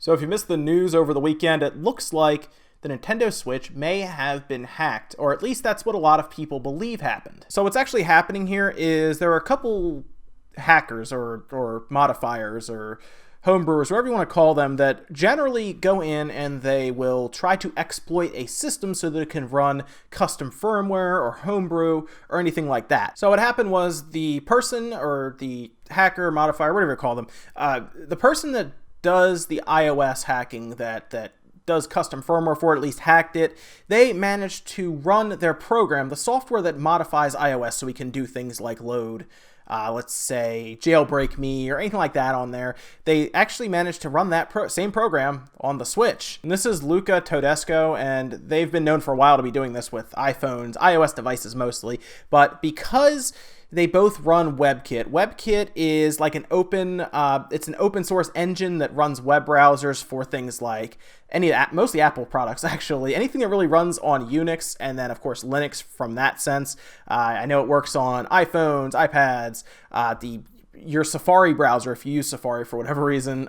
So if you missed the news over the weekend, it looks like the Nintendo Switch may have been hacked, or at least that's what a lot of people believe happened. So what's actually happening here is there are a couple hackers or modifiers or homebrewers, whatever you want to call them, that generally go in and they will try to exploit a system so that it can run custom firmware or homebrew or anything like that. So what happened was the person or the hacker, modifier, whatever you call them, the person that does the iOS hacking that does custom firmware for it, at least hacked it, they managed to run their program, the software that modifies iOS so we can do things like load, let's say, jailbreak me or anything like that on there. They actually managed to run that same program on the Switch. And this is Luca Todesco, and they've been known for a while to be doing this with iPhones, iOS devices mostly, but because they both run WebKit. WebKit is like an open, it's an open source engine that runs web browsers for things like mostly Apple products actually, anything that really runs on Unix, and then of course Linux from that sense. I know it works on iPhones, iPads, your Safari browser, if you use Safari for whatever reason,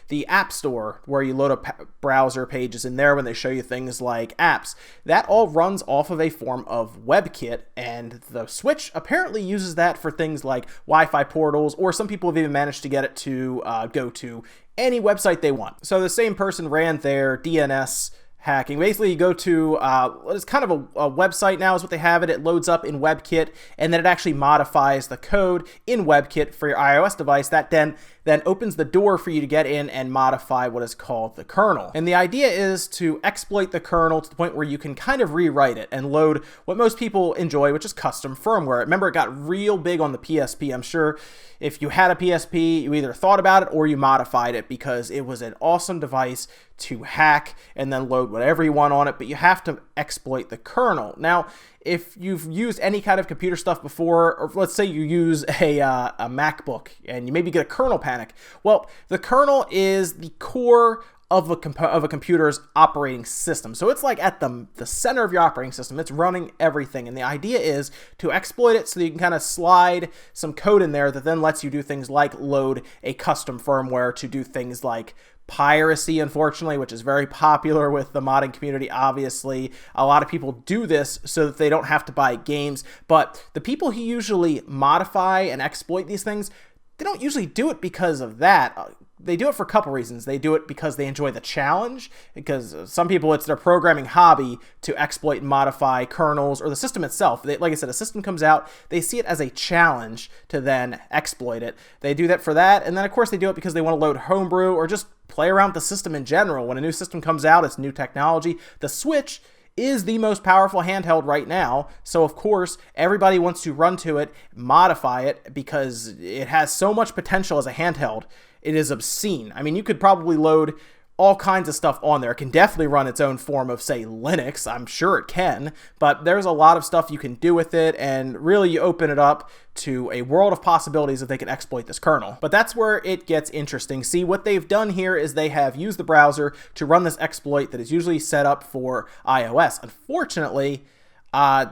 the App Store, where you load up browser pages in there when they show you things like apps, that all runs off of a form of WebKit, and the Switch apparently uses that for things like Wi-Fi portals, or some people have even managed to get it to go to any website they want. So the same person ran their DNS hacking. Basically, you go to, it's kind of a website now is what they have it. It loads up in WebKit, and then it actually modifies the code in WebKit for your iOS device. That then opens the door for you to get in and modify what is called the kernel. And the idea is to exploit the kernel to the point where you can kind of rewrite it and load what most people enjoy, which is custom firmware. Remember, it got real big on the PSP. I'm sure if you had a PSP, you either thought about it or you modified it because it was an awesome device to hack and then load whatever you want on it, but you have to exploit the kernel. Now, if you've used any kind of computer stuff before, or let's say you use a MacBook and you maybe get a kernel panic, well, the kernel is the core of a computer's operating system. So it's like at the center of your operating system. It's running everything. And the idea is to exploit it so that you can kind of slide some code in there that then lets you do things like load a custom firmware to do things like piracy, unfortunately, which is very popular with the modding community. Obviously, a lot of people do this so that they don't have to buy games, but the people who usually modify and exploit these things, they don't usually do it because of that. They do it for a couple reasons. They do it because they enjoy the challenge, because some people, it's their programming hobby to exploit and modify kernels or the system itself. Like I said, a system comes out, they see it as a challenge to then exploit it. They do that for that, and then of course they do it because they want to load homebrew or just play around with the system in general. When a new system comes out, it's new technology. The Switch is the most powerful handheld right now, so of course everybody wants to run to it, modify it, because it has so much potential as a handheld. It is obscene. I mean, you could probably load all kinds of stuff on there. It can definitely run its own form of, say, Linux. I'm sure it can, but there's a lot of stuff you can do with it, and really you open it up to a world of possibilities if they can exploit this kernel. But that's where it gets interesting. See, what they've done here is they have used the browser to run this exploit that is usually set up for iOS. Unfortunately,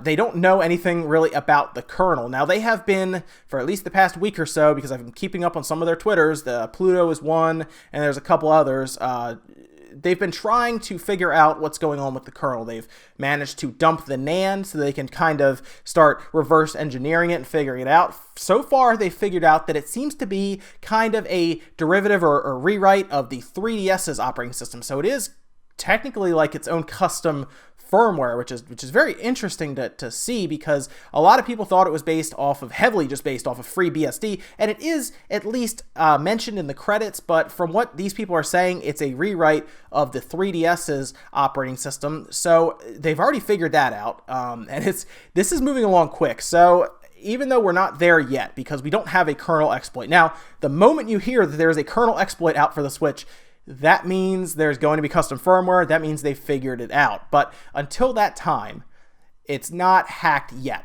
they don't know anything really about the kernel. Now, they have been, for at least the past week or so, because I've been keeping up on some of their Twitters, the Pluto is one, and there's a couple others, they've been trying to figure out what's going on with the kernel. They've managed to dump the NAND so they can kind of start reverse engineering it and figuring it out. So far, they figured out that it seems to be kind of a derivative or rewrite of the 3DS's operating system. So it is technically like its own custom firmware, which is very interesting to see, because a lot of people thought it was heavily just based off of FreeBSD, and it is at least mentioned in the credits, but from what these people are saying, it's a rewrite of the 3DS's operating system. So they've already figured that out, and this is moving along quick. So even though we're not there yet, because we don't have a kernel exploit. Now, the moment you hear that there is a kernel exploit out for the Switch, that means there's going to be custom firmware. That means they figured it out. But until that time, it's not hacked yet.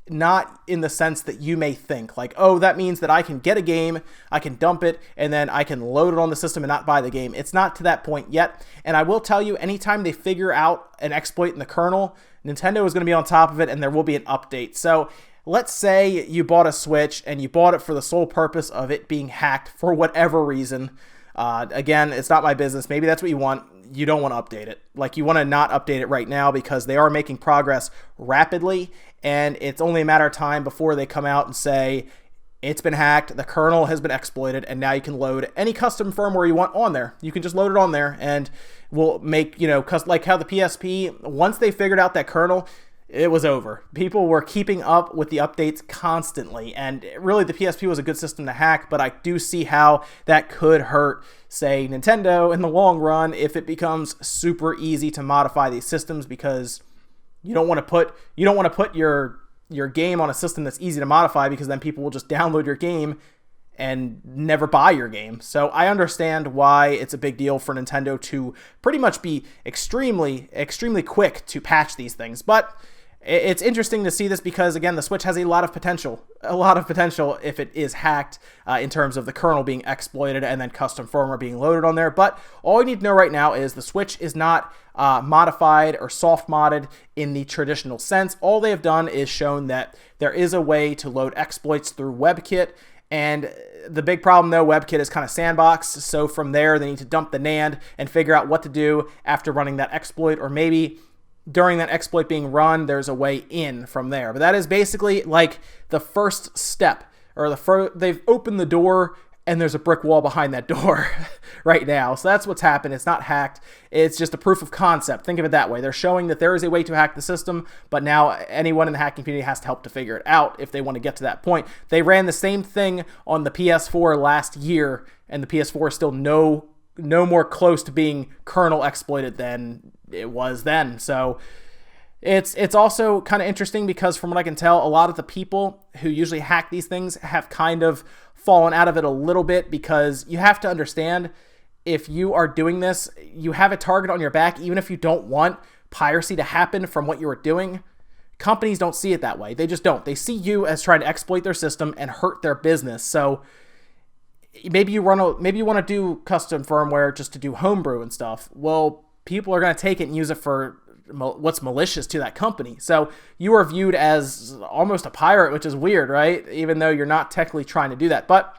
Not in the sense that you may think, like, oh, that means that I can get a game, I can dump it, and then I can load it on the system and not buy the game. It's not to that point yet. And I will tell you, anytime they figure out an exploit in the kernel, Nintendo is going to be on top of it, and there will be an update. So let's say you bought a Switch and you bought it for the sole purpose of it being hacked for whatever reason. Again, it's not my business. Maybe that's what you want. You don't want to update it. Like, you want to not update it right now because they are making progress rapidly, and it's only a matter of time before they come out and say, it's been hacked, the kernel has been exploited, and now you can load any custom firmware you want on there. You can just load it on there, and we'll make, like how the PSP, once they figured out that kernel, it was over. People were keeping up with the updates constantly, and really the PSP was a good system to hack, but I do see how that could hurt, say, Nintendo in the long run if it becomes super easy to modify these systems, because you don't want to put your game on a system that's easy to modify, because then people will just download your game and never buy your game. So I understand why it's a big deal for Nintendo to pretty much be extremely, extremely quick to patch these things. But it's interesting to see this because, again, the Switch has a lot of potential if it is hacked in terms of the kernel being exploited and then custom firmware being loaded on there. But all you need to know right now is the Switch is not modified or soft modded in the traditional sense. All they have done is shown that there is a way to load exploits through WebKit. And the big problem, though, WebKit is kind of sandboxed. So from there, they need to dump the NAND and figure out what to do after running that exploit, or maybe during that exploit being run, there's a way in from there. But that is basically like the first step, or they've opened the door and there's a brick wall behind that door right now. So that's what's happened. It's not hacked. It's just a proof of concept. Think of it that way. They're showing that there is a way to hack the system, but now anyone in the hacking community has to help to figure it out if they want to get to that point. They ran the same thing on the PS4 last year, and the PS4 is still no more close to being kernel exploited than it was then. So it's also kind of interesting because, from what I can tell, a lot of the people who usually hack these things have kind of fallen out of it a little bit, because you have to understand, if you are doing this, you have a target on your back. Even if you don't want piracy to happen from what you are doing, companies don't see it that way. They just don't. They see you as trying to exploit their system and hurt their business. So maybe you want to do custom firmware just to do homebrew and stuff. Well, people are going to take it and use it for what's malicious to that company. So you are viewed as almost a pirate, which is weird, right? Even though you're not technically trying to do that. But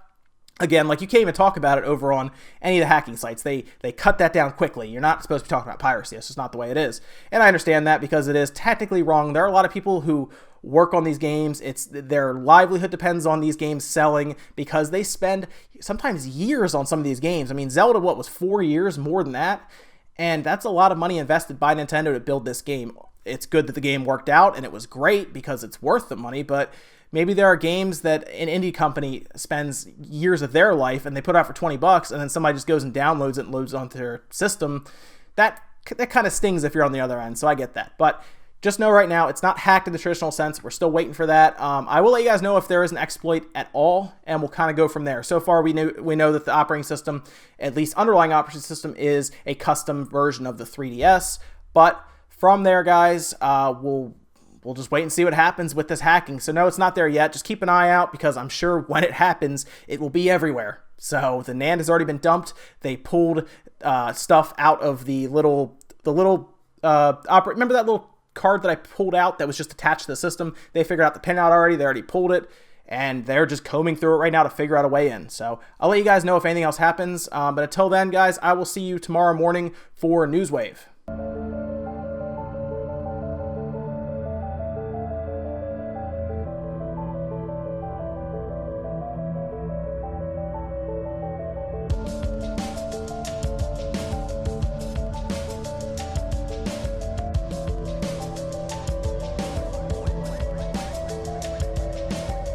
again, like, you can't even talk about it over on any of the hacking sites. They cut that down quickly. You're not supposed to be talking about piracy. It's just not the way it is. And I understand that, because it is technically wrong. There are a lot of people who work on these games. Their livelihood depends on these games selling, because they spend sometimes years on some of these games. I mean, Zelda, was 4 years, more than that? And that's a lot of money invested by Nintendo to build this game. It's good that the game worked out, and it was great because it's worth the money, but maybe there are games that an indie company spends years of their life and they put out for $20, and then somebody just goes and downloads it and loads it onto their system. That kind of stings if you're on the other end, so I get that. But just know right now, it's not hacked in the traditional sense. We're still waiting for that. I will let you guys know if there is an exploit at all, and we'll kind of go from there. So far, we know that the operating system, at least underlying operating system, is a custom version of the 3DS. But from there, guys, we'll just wait and see what happens with this hacking. So no, it's not there yet. Just keep an eye out, because I'm sure when it happens, it will be everywhere. So the NAND has already been dumped. They pulled stuff out of the little remember that little card that I pulled out that was just attached to the system? They figured out the pinout already. They already pulled it, and they're just combing through it right now to figure out a way in. So I'll let you guys know if anything else happens. But until then, guys, I will see you tomorrow morning for Newswave.